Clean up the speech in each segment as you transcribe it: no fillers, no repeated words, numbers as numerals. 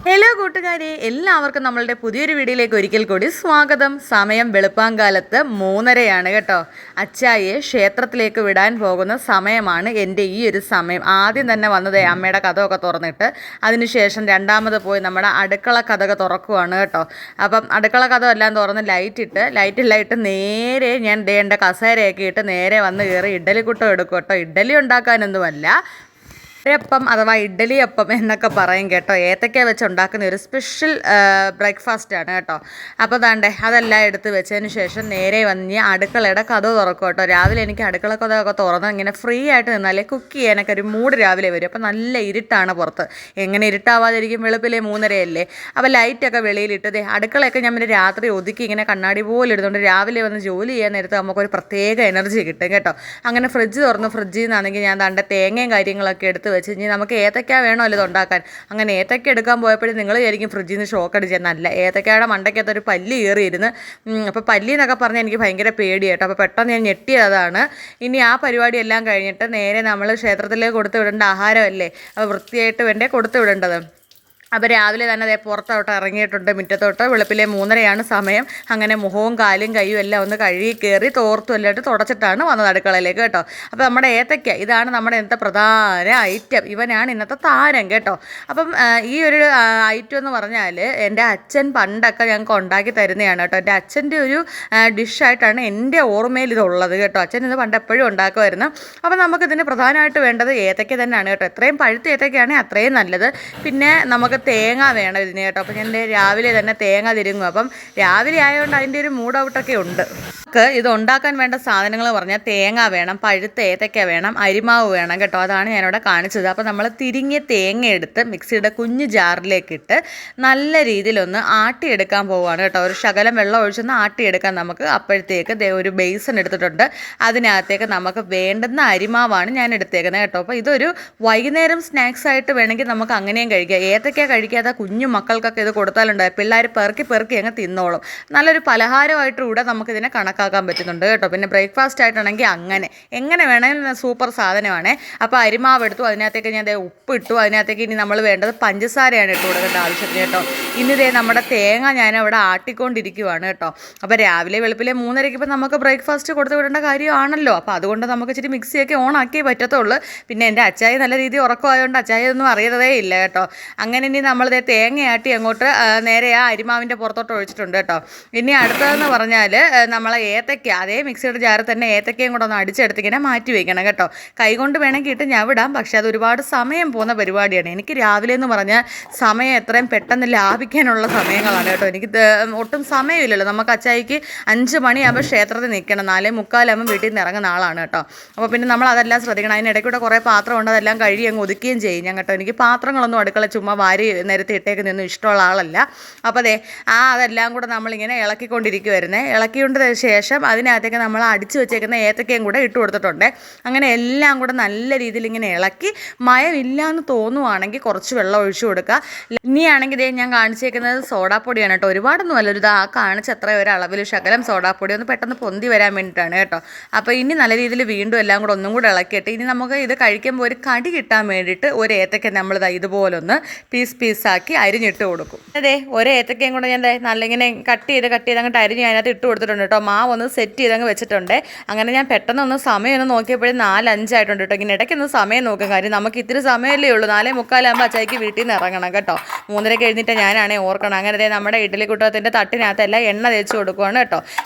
Hello കൂട്ടുകാരെ, എല്ലാവർക്കും നമ്മളുടെ പുതിയൊരു വീഡിയോയിലേക്ക് ഒരിക്കൽ കൂടി സ്വാഗതം. സമയം വെളുപ്പാങ്കാലത്ത് 3:30 കേട്ടോ. അച്ചായെ ക്ഷേത്രത്തിലേക്ക് വിടാൻ പോകുന്ന സമയമാണ് എൻ്റെ ഈ ഒരു സമയം. ആദ്യം തന്നെ വന്നത് അമ്മയുടെ കഥയൊക്കെ തുറന്നിട്ട് അതിനുശേഷം രണ്ടാമത് പോയി നമ്മുടെ അടുക്കള കഥകൾ തുറക്കുവാണ് കേട്ടോ. അപ്പം അടുക്കള കഥ എല്ലാം തുറന്ന് ലൈറ്റിട്ട് നേരെ ഞാൻ എൻ്റെ കസേരയൊക്കെ ഇട്ട് നേരെ വന്ന് കയറി ഇഡ്ഡലിക്കുട്ടം എടുക്കും കേട്ടോ. ഇഡ്ഡലി ഉണ്ടാക്കാനൊന്നുമല്ല, അപ്പം അഥവാ ഇഡ്ഡലി അപ്പം എന്നൊക്കെ പറയും കേട്ടോ. ഏത്തക്ക വെച്ച് ഉണ്ടാക്കുന്ന ഒരു സ്പെഷ്യൽ ബ്രേക്ക്ഫാസ്റ്റാണ് കേട്ടോ. അപ്പോൾ ദാണ്ടേ അതെല്ലാം എടുത്ത് വെച്ചതിന് ശേഷം നേരെ വന്ന് അടുക്കളയുടെ കഥ തുറക്കും കേട്ടോ. രാവിലെ എനിക്ക് അടുക്കള കഥയൊക്കെ തുറന്ന് ഇങ്ങനെ ഫ്രീ ആയിട്ട് നിന്നാലേ കുക്ക് ചെയ്യാനൊക്കെ ഒരു മൂഡ് രാവിലെ വരും. അപ്പോൾ നല്ല ഇരുട്ടാണ് പുറത്ത്. എങ്ങനെ ഇരുട്ടാവാതിരിക്കും? വെളുപ്പിലെ 3:30 അപ്പോൾ ലൈറ്റൊക്കെ വെളിയിലിട്ട് അടുക്കളയൊക്കെ ഞാൻ പിന്നെ രാത്രി ഒതുക്കി ഇങ്ങനെ കണ്ണാടി പോലെ ഇടുന്നുണ്ട്. രാവിലെ വന്ന് ജോലി ചെയ്യാൻ നേരത്ത് നമുക്കൊരു പ്രത്യേക എനർജി കിട്ടും കേട്ടോ. അങ്ങനെ ഫ്രിഡ്ജ് തുറന്ന് ഫ്രിഡ്ജിൽ നിന്നാണെങ്കിൽ ഞാൻ ദാണ്ട തേങ്ങയും കാര്യങ്ങളൊക്കെ എടുത്ത് വെച്ച് ഇനി നമുക്ക് ഏത്തക്ക വേണമല്ലോ ഇത് ഉണ്ടാക്കാൻ. അങ്ങനെ ഏത്തക്ക എടുക്കാൻ പോയപ്പോഴും നിങ്ങൾ വിചാരിക്കും ഫ്രിഡ്ജിൽ നിന്ന് ഷോക്ക് അടിച്ചെന്നല്ല. ഏത്തക്കയുടെ മണ്ടയ്ക്കകത്തൊരു പല്ലി കയറിയിരുന്ന്. അപ്പോൾ പല്ലി എന്നൊക്കെ പറഞ്ഞാൽ എനിക്ക് ഭയങ്കര പേടിയാട്ടോ. അപ്പോൾ പെട്ടെന്ന് ഞാൻ ഞെട്ടിയതാണ്. ഇനി ആ പരിപാടി എല്ലാം കഴിഞ്ഞിട്ട് നേരെ നമ്മൾ ക്ഷേത്രത്തിലേക്ക് കൊടുത്തു വിടേണ്ട ആഹാരമല്ലേ, അപ്പോൾ വൃത്തിയായിട്ട് വേണ്ടേ കൊടുത്തു വിടേണ്ടത്. അപ്പോൾ രാവിലെ തന്നെ അതേ പുറത്തോട്ട് ഇറങ്ങിയിട്ടുണ്ട് മുറ്റത്തോട്ട്. വെളുപ്പിലെ 3:30 സമയം. അങ്ങനെ മുഖവും കാലും കൈയും എല്ലാം ഒന്ന് കഴുകി കയറി തോർത്തും എല്ലാം തുടച്ചിട്ടാണ് വന്നത് അടുക്കളയിലേക്ക് കേട്ടോ. അപ്പോൾ നമ്മുടെ ഏത്തക്ക ഇതാണ് നമ്മുടെ ഇന്നത്തെ പ്രധാന ഐറ്റം. ഇവനാണ് ഇന്നത്തെ താരം കേട്ടോ. അപ്പം ഈ ഒരു ഐറ്റം എന്ന് പറഞ്ഞാൽ എൻ്റെ അച്ഛൻ പണ്ടൊക്കെ ഞങ്ങൾക്ക് ഉണ്ടാക്കി തരുന്നതാണ് കേട്ടോ. എൻ്റെ അച്ഛൻ്റെ ഒരു ഡിഷായിട്ടാണ് എൻ്റെ ഓർമ്മയിൽ ഇതുള്ളത് കേട്ടോ. അച്ഛൻ ഇത് പണ്ട് എപ്പോഴും ഉണ്ടാക്കുമായിരുന്നു. അപ്പോൾ നമുക്കിതിന് പ്രധാനമായിട്ട് വേണ്ടത് ഏത്തക്ക തന്നെയാണ് കേട്ടോ. എത്രയും പഴുത്ത ഏത്തക്കയാണെങ്കിൽ അത്രയും നല്ലത്. പിന്നെ നമുക്ക് തേങ്ങ വേണം ഇതിന് കേട്ടോ. അപ്പം ഞാൻ രാവിലെ തന്നെ തേങ്ങ തിരുങ്ങും. അപ്പം രാവിലെ ആയതുകൊണ്ട് അതിൻ്റെ ഒരു മൂഡ് ഔട്ടൊക്കെ ഉണ്ട്. ഇത് ഉണ്ടാക്കാൻ വേണ്ട സാധനങ്ങൾ പറഞ്ഞാൽ തേങ്ങ വേണം, പഴുത്ത ഏത്തക്ക വേണം, അരിമാവ് വേണം കേട്ടോ. അതാണ് ഞാനിവിടെ കാണിച്ചത്. അപ്പോൾ നമ്മൾ തിരിങ്ങിയ തേങ്ങ എടുത്ത് മിക്സിയുടെ കുഞ്ഞു ജാറിലേക്ക് ഇട്ട് നല്ല രീതിയിലൊന്ന് ആട്ടിയെടുക്കാൻ പോവുകയാണ് കേട്ടോ. ഒരു ശകലം വെള്ളം ഒഴിച്ചൊന്ന് ആട്ടിയെടുക്കാൻ നമുക്ക്. അപ്പോഴത്തേക്ക് ഒരു ബേസൺ എടുത്തിട്ടുണ്ട്. അതിനകത്തേക്ക് നമുക്ക് വേണ്ടുന്ന അരിമാവാണ് ഞാൻ എടുത്തേക്കുന്നത് കേട്ടോ. അപ്പോൾ ഇതൊരു വൈകുന്നേരം സ്നാക്സ് ആയിട്ട് വേണമെങ്കിൽ നമുക്ക് അങ്ങനെയും കഴിക്കാം. ഏത്തക്ക കഴിക്കാത്ത കുഞ്ഞു മക്കൾക്കൊക്കെ ഇത് കൊടുത്താലുണ്ടായി പിള്ളേർ പെറുക്കി അങ്ങ് തിന്നോളും. നല്ലൊരു പലഹാരമായിട്ടൂടെ നമുക്കിതിനെ കണക്കാക്കാൻ പറ്റുന്നുണ്ട് കേട്ടോ. പിന്നെ ബ്രേക്ക്ഫാസ്റ്റ് ആയിട്ടാണെങ്കിൽ എങ്ങനെ വേണമെങ്കിലും സൂപ്പർ സാധനമാണ്. അപ്പോൾ അരിമാവ് എടുത്തു, അതിനകത്തേക്ക് ഞാൻ ഉപ്പ് ഇട്ടു. അതിനകത്തേക്ക് ഇനി നമ്മൾ വേണ്ടത് പഞ്ചസാരയാണ് ഇട്ട് കൊടുക്കേണ്ട ആവശ്യത്തിന് കേട്ടോ. ഇന്നിതേ നമ്മുടെ തേങ്ങ ഞാൻ അവിടെ ആട്ടിക്കൊണ്ടിരിക്കുവാണ് കേട്ടോ. അപ്പോൾ രാവിലെ വെളുപ്പിലെ 3:30 ഇപ്പോൾ നമുക്ക് ബ്രേക്ക്ഫാസ്റ്റ് കൊടുത്തു വിടേണ്ട കാര്യമാണല്ലോ. അപ്പോൾ അതുകൊണ്ട് നമുക്ക് ഇച്ചിരി മിക്സിയൊക്കെ ഓൺ ആക്കിയേ പറ്റത്തുള്ളൂ. പിന്നെ എൻ്റെ അച്ചായി നല്ല രീതിയിൽ ഉറക്കമായതുകൊണ്ട് അച്ചായി ഒന്നും അറിയതേ ഇല്ല കേട്ടോ. അങ്ങനെ ഇനി നമ്മളിതേ തേങ്ങയാട്ടി അങ്ങോട്ട് നേരെ ആ അരിമാവിൻ്റെ പുറത്തോട്ട് ഒഴിച്ചിട്ടുണ്ട് കേട്ടോ. ഇനി അടുത്തതെന്ന് പറഞ്ഞാൽ നമ്മളെ ഏത്തക്ക അതേ മിക്സിയുടെ ജാറിൽ തന്നെ ഏത്തക്കയും കൂടെ ഒന്ന് അടിച്ചെടുത്തിങ്ങനെ മാറ്റി വയ്ക്കണം കേട്ടോ. കൈകൊണ്ട് വേണമെങ്കിൽ ഇട്ട് ഞാൻ വിടാം, പക്ഷേ അത് ഒരുപാട് സമയം പോകുന്ന പരിപാടിയാണ്. എനിക്ക് രാവിലെ എന്ന് പറഞ്ഞാൽ സമയം എത്രയും പെട്ടെന്ന് ലാഭിക്കാനുള്ള സമയങ്ങളാണ് കേട്ടോ. എനിക്ക് ഒട്ടും സമയമില്ലല്ലോ. നമുക്ക് അച്ചായിക്ക് 5 മണിയാകുമ്പോൾ ക്ഷേത്രത്തിൽ നിൽക്കണം, 4:45 വീട്ടിൽ നിന്ന് ഇറങ്ങുന്ന ആളാണ് കേട്ടോ. അപ്പോൾ പിന്നെ നമ്മൾ അതെല്ലാം ശ്രദ്ധിക്കണം. അതിനിടയ്ക്കൂടെ കുറേ പാത്രമുണ്ട്, അതെല്ലാം കഴുകി അങ്ങ് ഒതുക്കുകയും ചെയ്യും ഞാൻ കേട്ടോ. എനിക്ക് പാത്രങ്ങളൊന്നും അടുക്കള ചുമ്മാ വാരി നിരത്തി ഇട്ടേക്കുന്നൊന്നും ഇഷ്ടമുള്ള ആളല്ല. അപ്പോൾ അതെല്ലാം കൂടെ നമ്മളിങ്ങനെ ഇളക്കിക്കൊണ്ടിരിക്കുമായിരുന്നേ. ഇളക്കിക്കൊണ്ട് ശേഷം അതിനകത്തേക്ക് നമ്മൾ അടിച്ചു വെച്ചേക്കുന്ന ഏത്തക്കയും കൂടെ ഇട്ട് കൊടുത്തിട്ടുണ്ട്. അങ്ങനെ എല്ലാം കൂടെ നല്ല രീതിയിൽ ഇങ്ങനെ ഇളക്കി മയമില്ലാന്ന് തോന്നുവാണെങ്കിൽ കുറച്ച് വെള്ളം ഒഴിച്ചു കൊടുക്കുക. ഇനിയാണെങ്കിൽ ഞാൻ കാണിച്ചേക്കുന്നത് സോഡാപ്പൊടിയാണ് കേട്ടോ. ഒരുപാടൊന്നും അല്ല, കാണിച്ച അത്ര ഒരളവിൽ ശകലം സോഡാപ്പൊടി ഒന്ന് പെട്ടെന്ന് പൊന്തി വരാൻ വേണ്ടിയിട്ടാണ് കേട്ടോ. അപ്പോൾ ഇനി നല്ല രീതിയിൽ വീണ്ടും എല്ലാം കൂടെ ഒന്നും കൂടെ ഇളക്കിയിട്ട് ഇനി നമുക്ക് ഇത് കഴിക്കുമ്പോൾ ഒരു കടി കിട്ടാൻ വേണ്ടിയിട്ട് ഒരു ഏത്തക്ക നമ്മളിതാ ഇതുപോലൊന്ന് പീസാക്കി അരിഞ്ഞിട്ട് കൊടുക്കും. ഒരു ഏത്തക്കയും കൂടെ ഞാൻ നല്ല ഇങ്ങനെ കട്ട് ചെയ്ത് അങ്ങോട്ട് അരിഞ്ഞ് അതിനകത്ത് ഇട്ട് കൊടുത്തിട്ടുണ്ട് കേട്ടോ. മാവ് ഒന്ന് സെറ്റ് ചെയ്തങ്ങ് വെച്ചിട്ടുണ്ട്. അങ്ങനെ ഞാൻ പെട്ടെന്ന് സമയം ഒന്ന് നോക്കിയപ്പോഴേ 4:05 ആയിട്ടുണ്ട് കേട്ടോ. ഇങ്ങനെ ഇടയ്ക്കൊന്ന് സമയം നോക്കും. കാര്യം നമുക്ക് ഇത്തിരി സമയമല്ലേ ഉള്ളൂ. 4:45 അച്ചായിക്ക് വീട്ടിൽ നിന്ന് ഇറങ്ങണം കേട്ടോ. 3:30 എഴുന്നിട്ട് ഞാനാണേ ഓർക്കണം. അങ്ങനെ നമ്മുടെ ഇഡ്ഡലി കുട്ടത്തിൻ്റെ തട്ടിനകത്തെല്ലാം എണ്ണ തേച്ച് കൊടുക്കുകയാണ് കേട്ടോ.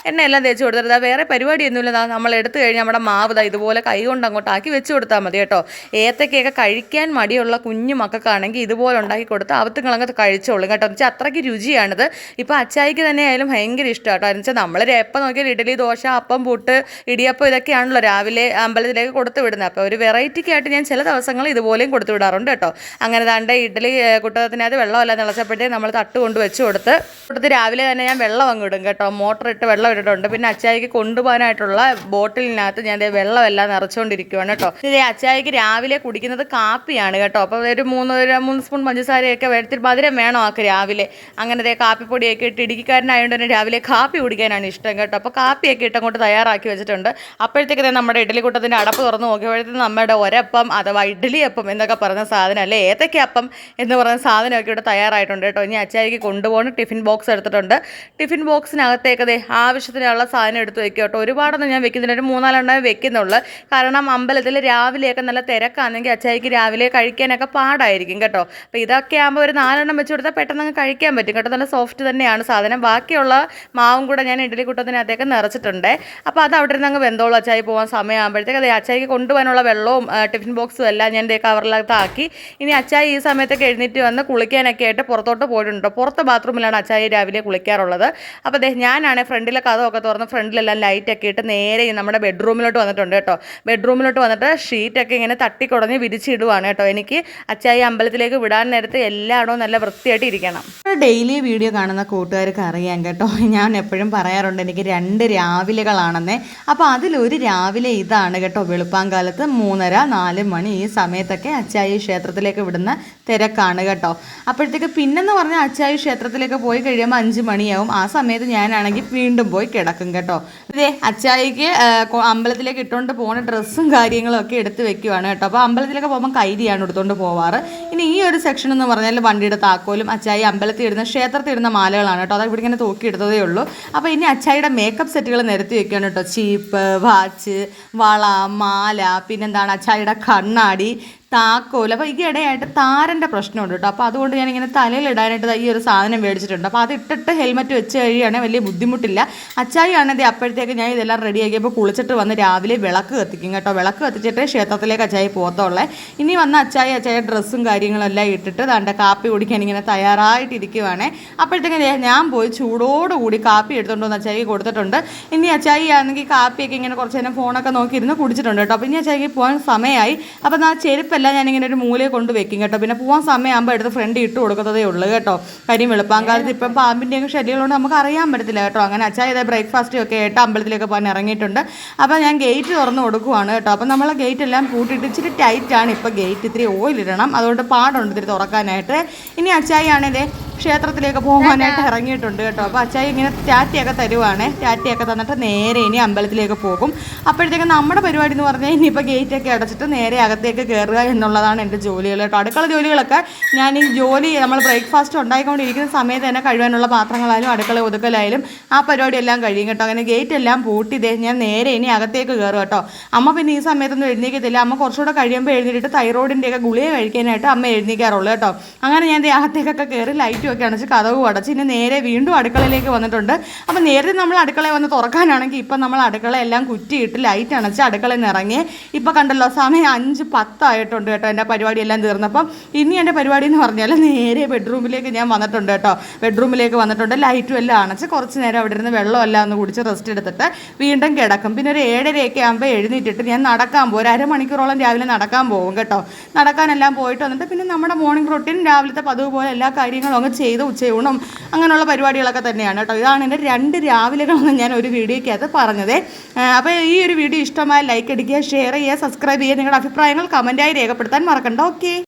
എല്ലാം തേച്ച് കൊടുത്തിട്ട് വേറെ പരിപാടിയൊന്നുമില്ല. നമ്മൾ എടുത്തു കഴിഞ്ഞാൽ നമ്മുടെ മാവ് ഇതുപോലെ കൈ കൊണ്ട് അങ്ങോട്ടാക്കി വെച്ച് കൊടുത്താൽ മതി കേട്ടോ. ഏത്തക്കയൊക്കെ കഴിക്കാൻ മടിയുള്ള കുഞ്ഞു മക്കൾക്കാണെങ്കിൽ ഇതുപോലെ ഉണ്ടാക്കി കൊടുത്താൽ അവത്തുങ്ങളങ്ങ് കഴിച്ചോളും കേട്ടോ. എന്ന് വെച്ചാൽ അത്രയ്ക്ക് രുചിയാണിത്. ഇപ്പോൾ അച്ചായിക്ക് തന്നെ ആയാലും ഭയങ്കര ഇഷ്ടം കേട്ടോ. എന്ന് വെച്ചാൽ നമ്മൾ എപ്പോൾ നോക്കിയാൽ ഇഡ്ഡലി, ദോശ, അപ്പം, പുട്ട്, ഇടിയപ്പം ഇതൊക്കെയാണല്ലോ രാവിലെ അമ്പലത്തിലേക്ക് കൊടുത്തു വിടുന്നത്. അപ്പോൾ ഒരു വെറൈറ്റിക്കായിട്ട് ഞാൻ ചില ദിവസങ്ങൾ ഇതുപോലെയും കൊടുത്തു വിടാറുണ്ട് കേട്ടോ. അങ്ങനെ താണ്ട് ഇഡ്ഡലി കുട്ടകത്തിനകത്ത് വെള്ളമെല്ലാം തിളച്ചപ്പോഴത്തേക്ക് നമ്മൾ തട്ട് കൊണ്ട് വെച്ച് കൊടുത്ത് രാവിലെ തന്നെ ഞാൻ വെള്ളം അങ്ങ് ഇടും കേട്ടോ. മോട്ടർ ഇട്ട് വെള്ളം ഇട്ടിട്ടുണ്ട്. പിന്നെ അച്ചായിക്ക് കൊണ്ടുപോകാനായിട്ടുള്ള ബോട്ടിലിനകത്ത് ഞാൻ വെള്ളമെല്ലാം നിറച്ചുകൊണ്ടിരിക്കുകയാണ് കേട്ടോ. അച്ചായിക്ക് രാവിലെ കുടിക്കുന്നത് കാപ്പിയാണ് കേട്ടോ. അപ്പോൾ ഒരു 3 സ്പൂൺ പഞ്ചസാരയൊക്കെ ഇത്തിരി മധുരം വേണം ആൾക്ക് രാവിലെ. അങ്ങനെ കാപ്പിപ്പൊടിയൊക്കെ ഇട്ട് ഇടുക്കിക്കാരനായതുകൊണ്ട് തന്നെ രാവിലെ കാപ്പി കുടിക്കാനാണ് ഇഷ്ടം കേട്ടോ. അപ്പോൾ കാപ്പിയൊക്കെ ഇട്ട് അങ്ങോട്ട് തയ്യാറാക്കി വെച്ചിട്ടുണ്ട്. അപ്പോഴത്തേക്ക് നമ്മുടെ ഇഡ്ഡലിക്കൂട്ടത്തിൻ്റെ അടപ്പ് തുറന്ന് നോക്കിയപ്പോഴത്തേക്കും നമ്മുടെ ഒരപ്പം അഥവാ ഇഡ്ഡലിയപ്പം എന്നൊക്കെ പറയുന്ന സാധനം, അല്ലേ ഏത്തയ്ക്കപ്പം എന്ന് പറയുന്ന സാധനമൊക്കെ ഇവിടെ തയ്യാറായിട്ടുണ്ട് കേട്ടോ. ഇനി അച്ചായിക്ക് കൊണ്ടുപോകുന്ന ടിഫിൻ ബോക്സ് എടുത്തിട്ടുണ്ട്. ടിഫിൻ ബോക്സിനകത്തേക്ക് ആവശ്യത്തിനുള്ള സാധനം എടുത്ത് വെക്കും കേട്ടോ. ഒരുപാടൊന്നും ഞാൻ വെക്കുന്നില്ല, ഒരു 3-4 വെക്കുന്നുള്ളൂ. കാരണം അമ്പലത്തിൽ രാവിലെയൊക്കെ നല്ല തിരക്കാണെങ്കിൽ അച്ചായിക്ക് രാവിലെ കഴിക്കാനൊക്കെ പാടായിരിക്കും കേട്ടോ. അപ്പോൾ ഇതൊക്കെ ആകുമ്പോൾ ഒരു 4 വെച്ച് കൊടുത്താൽ പെട്ടെന്ന് അങ്ങ് കഴിക്കാൻ പറ്റും കേട്ടോ. നല്ല സോഫ്റ്റ് തന്നെയാണ് സാധനം. ബാക്കിയുള്ള മാവും കൂടെ ഞാൻ ഇഡ്ഡലിക്കൂട്ടത്തിനകത്തേക്ക് നിറച്ചിട്ടുണ്ട്. അപ്പോൾ അത് അവിടെ നിന്ന് അങ്ങ് വെന്തോളം. അച്ചായി പോകാൻ സമയമാകുമ്പോഴത്തേക്ക് അച്ചായിക്ക് കൊണ്ടുപോകാനുള്ള വെള്ളവും ടിഫിൻ ബോക്സും എല്ലാം ഞാൻ കവറിലകത്താക്കി. ഇനി അച്ചായി ഈ സമയത്തൊക്കെ എഴുന്നേറ്റ് വന്ന് കുളിക്കാനൊക്കെ ആയിട്ട് പുറത്തോട്ട് പോയിട്ടുണ്ട്. പുറത്ത് ബാത്റൂമിലാണ് അച്ചായി രാവിലെ കുളിക്കാറുള്ളത്. അപ്പോൾ ഞാനാണെങ്കിൽ ഫ്രണ്ടിലെ കഥമൊക്കെ തുറന്ന് ഫ്രണ്ടിലെല്ലാം ലൈറ്റൊക്കെ ഇട്ട് നേരെ നമ്മുടെ ബെഡ്റൂമിലോട്ട് വന്നിട്ടുണ്ട് കേട്ടോ. ബെഡ്റൂമിലോട്ട് വന്നിട്ട് ഷീറ്റൊക്കെ ഇങ്ങനെ തട്ടിക്കുടഞ്ഞ് വിരിച്ചിടുവാണ് കേട്ടോ. എനിക്ക് അച്ചായി അമ്പലത്തിലേക്ക് വിടാൻ നേരത്ത് എല്ലായിടവും നല്ല വൃത്തിയായിട്ട് ഇരിക്കണം. ഡെയിലി വീഡിയോ കാണുന്ന കൂട്ടുകാർക്ക് അറിയാം കേട്ടോ, ഞാൻ എപ്പോഴും പറയാറുണ്ട് എനിക്ക് 2 രാവിലെകളാണെന്നേ. അപ്പോൾ അതിലൊരു രാവിലെ ഇതാണ് കേട്ടോ, വെളുപ്പാങ്കാലത്ത് 3:30-4 മണി ഈ സമയത്തൊക്കെ അച്ചായി ക്ഷേത്രത്തിലേക്ക് വിടുന്ന തിരക്കാണ് കേട്ടോ. അപ്പോഴത്തേക്ക് പിന്നെന്ന് പറഞ്ഞാൽ അച്ചായി ക്ഷേത്രത്തിലേക്ക് പോയി കഴിയുമ്പോൾ 5 മണിയാവും. ആ സമയത്ത് ഞാനാണെങ്കിൽ വീണ്ടും പോയി കിടക്കും കേട്ടോ. അച്ചായിക്ക് അമ്പലത്തിലേക്ക് ഇട്ടുകൊണ്ട് പോകുന്ന ഡ്രസ്സും കാര്യങ്ങളും ഒക്കെ എടുത്ത് വെക്കുവാണ് കേട്ടോ. അപ്പോൾ അമ്പലത്തിലേക്ക് പോകുമ്പോൾ കൈരിയാണ് എടുത്തുകൊണ്ട് പോവാറ്. ഇനി ഈ ഒരു സെക്ഷൻ എന്ന് പറഞ്ഞാൽ വണ്ടിയുടെ താക്കോലും അച്ചായി അമ്പലത്തിൽ ഇടുന്ന ക്ഷേത്രത്തിൽ ഇടുന്ന മാലകളാണ് കേട്ടോ. അതൊക്കെ ഇവിടെ ഇങ്ങനെ തൂക്കി എടുത്തതേ ഉള്ളൂ. അപ്പോൾ ഇനി അച്ചായിയുടെ മേക്കപ്പ് സെറ്റുകൾ നിരത്തി വെക്കുകയാണ് കേട്ടോ. ചീപ്പ്, വാച്ച്, വള, മാല, പിന്നെന്താണ് അച്ചായിയുടെ കണ്ണാടി, താക്കോൽ. അപ്പോൾ ഈ ഇടയായിട്ട് താരൻ്റെ പ്രശ്നമുണ്ട് കേട്ടോ. അപ്പോൾ അതുകൊണ്ട് ഞാനിങ്ങനെ തലയിലിടാനായിട്ട് ഈ ഒരു സാധനം മേടിച്ചിട്ടുണ്ട്. അപ്പോൾ അത് ഇട്ടിട്ട് ഹെൽമെറ്റ് വെച്ച് കഴിയുകയാണെങ്കിൽ വലിയ ബുദ്ധിമുട്ടില്ല. അച്ചായി ആണെങ്കിൽ അപ്പോഴത്തേക്ക് ഞാൻ ഇതെല്ലാം റെഡിയാക്കിയപ്പോൾ കുളിച്ചിട്ട് വന്ന് രാവിലെ വിളക്ക് കത്തിക്കും കേട്ടോ. വിളക്ക് കത്തിച്ചിട്ട് ക്ഷേത്രത്തിലേക്ക് അച്ചായി പോകത്തുള്ളേ. ഇനി വന്ന അച്ചായി ഡ്രസ്സും കാര്യങ്ങളെല്ലാം ഇട്ടിട്ട് ദാണ്ട കാപ്പി കുടിക്കാൻ ഇങ്ങനെ തയ്യാറായിട്ടിരിക്കുവാണേ. അപ്പോഴത്തേക്ക് ഞാൻ പോയി ചൂടോടുകൂടി കാപ്പി എടുത്തുകൊണ്ട് വന്ന് അച്ചായി കൊടുത്തിട്ടുണ്ട്. ഇനി അച്ചായി ആണെങ്കിൽ കാപ്പിയൊക്കെ ഇങ്ങനെ കുറച്ച് നേരം ഫോണൊക്കെ നോക്കിയിരുന്ന് കുടിച്ചിട്ടുണ്ട് കേട്ടോ. അപ്പോൾ ഇനി അച്ചായിക്ക് പോകാൻ സമയമായി. അപ്പോൾ ആ ചെരുപ്പ് എല്ലാം ഞാനിങ്ങനെ ഒരു മൂലയെ കൊണ്ട് വെക്കും കേട്ടോ. പിന്നെ പോകാൻ സമയമാകുമ്പോൾ എടുത്ത് ഫ്രണ്ട് ഇട്ട് കൊടുക്കുന്നതേ ഉള്ളൂ കേട്ടോ. കാര്യം വെളുപ്പാങ്കാലത്ത് ഇപ്പം പാമ്പിൻ്റെയൊക്കെ ശല്യങ്ങളുകൊണ്ട് നമുക്ക് അറിയാൻ പറ്റത്തില്ല കേട്ടോ. അങ്ങനെ അച്ചായ ബ്രേക്ക്ഫാസ്റ്റും ഒക്കെ ആയിട്ട് അമ്പലത്തിലേക്ക് പോകാൻ ഇറങ്ങിയിട്ടുണ്ട്. അപ്പോൾ ഞാൻ ഗേറ്റ് തുറന്ന് കൊടുക്കുവാണ് കേട്ടോ. അപ്പോൾ നമ്മൾ ഗേറ്റ് എല്ലാം പൂട്ടിയിട്ട് ഇച്ചിരി ടൈറ്റാണ് ഇപ്പോൾ ഗേറ്റ്. ഇത്തിരി ഓയിലിടണം, അതുകൊണ്ട് പാടുണ്ട് ഇത്തിരി തുറക്കാനായിട്ട്. ഇനി അച്ചായി ആണെങ്കിൽ ക്ഷേത്രത്തിലേക്ക് പോകാനായിട്ട് ഇറങ്ങിയിട്ടുണ്ട് കേട്ടോ. അപ്പോൾ അച്ചായി ഇങ്ങനെ ടാറ്റയൊക്കെ തരുവാണ്. ടാറ്റയൊക്കെ തന്നിട്ട് നേരെ ഇനി അമ്പലത്തിലേക്ക് പോകും. അപ്പോഴത്തേക്ക് നമ്മുടെ പരിപാടി എന്ന് പറഞ്ഞാൽ ഇനിയിപ്പോൾ ഗേറ്റൊക്കെ അടച്ചിട്ട് നേരെ അകത്തേക്ക് കയറുക എന്നുള്ളതാണ് എൻ്റെ ജോലികൾ കേട്ടോ. അടുക്കള ജോലികളൊക്കെ ഞാൻ ഈ ജോലി നമ്മൾ ബ്രേക്ക്ഫാസ്റ്റ് ഉണ്ടായിക്കൊണ്ടിരിക്കുന്ന സമയത്ത് തന്നെ കഴിയാനുള്ള പാത്രങ്ങളായാലും അടുക്കള ഒതുക്കലായാലും ആ പരിപാടി എല്ലാം കഴിയും കേട്ടോ. അങ്ങനെ ഗേറ്റ് എല്ലാം പൂട്ടി ഞാൻ നേരെ ഇനി അകത്തേക്ക് കയറും കേട്ടോ. അമ്മ പിന്നെ ഈ സമയത്തൊന്നും എഴുന്നേക്കത്തില്ല. അമ്മ കുറച്ചുകൂടെ കഴിയുമ്പോൾ എഴുന്നേറ്റ് തൈറോയിഡിൻ്റെയൊക്കെ ഗുളിക കഴിക്കാനായിട്ട് അമ്മ എഴുന്നേക്കാറുള്ളൂ കേട്ടോ. അങ്ങനെ ഞാൻ അകത്തേക്കൊക്കെ കയറി ലൈറ്റും ഒക്കെ അടച്ച് കതവും അടച്ച് ഇനി നേരെ വീണ്ടും അടുക്കളയിലേക്ക് വന്നിട്ടുണ്ട്. അപ്പോൾ നേരത്തെ നമ്മൾ അടുക്കളയിൽ വന്ന് തുറക്കാനാണെങ്കിൽ ഇപ്പം നമ്മൾ അടുക്കളയെല്ലാം കുറ്റിയിട്ട് ലൈറ്റ് അണച്ച് അടുക്കളയിൽ നിന്ന് ഇറങ്ങി. ഇപ്പോൾ കണ്ടല്ലോ സമയം 5:10 ആയിട്ടുണ്ട് കേട്ടോ. എൻ്റെ പരിപാടിയെല്ലാം തീർന്നപ്പം ഇനി എൻ്റെ പരിപാടി എന്ന് പറഞ്ഞാൽ നേരെ ബെഡ്റൂമിലേക്ക് ഞാൻ വന്നിട്ടുണ്ട് കേട്ടോ. ബെഡ്റൂമിലേക്ക് വന്നിട്ടുണ്ട്, ലൈറ്റും എല്ലാം അണച്ച് കുറച്ച് നേരം അവിടെ ഇരുന്ന് വെള്ളമെല്ലാം ഒന്ന് കുടിച്ച് റെസ്റ്റ് എടുത്തിട്ട് വീണ്ടും കിടക്കും. പിന്നെ ഒരു 7:30 ആകുമ്പോൾ എഴുന്നേറ്റിട്ട് ഞാൻ നടക്കാൻ പോകും. ഒരു അരമണിക്കൂറോളം രാവിലെ നടക്കാൻ പോകും കേട്ടോ. നടക്കാനെല്ലാം പോയിട്ട് വന്നിട്ട് പിന്നെ നമ്മുടെ മോർണിംഗ് റൊട്ടീൻ രാവിലത്തെ പതിവ് പോലെ എല്ലാ കാര്യങ്ങളും അങ്ങ് ചെയ്ത് ഉച്ചയൂണും അങ്ങനെയുള്ള പരിപാടികളൊക്കെ തന്നെയാണ് കേട്ടോ. ഇതാണ് എൻ്റെ 2 രാവിലെകളെന്ന് ഞാൻ ഒരു വീഡിയോയ്ക്കകത്ത് പറഞ്ഞത്. അപ്പോൾ ഈ ഒരു വീഡിയോ ഇഷ്ടമായ ലൈക്ക് അടിക്കുക, ഷെയർ ചെയ്യുക, സബ്സ്ക്രൈബ് ചെയ്യുക. നിങ്ങളുടെ അഭിപ്രായങ്ങൾ കമൻറ്റായി രേഖപ്പെടുത്താൻ മറക്കണ്ട. ഓക്കെ.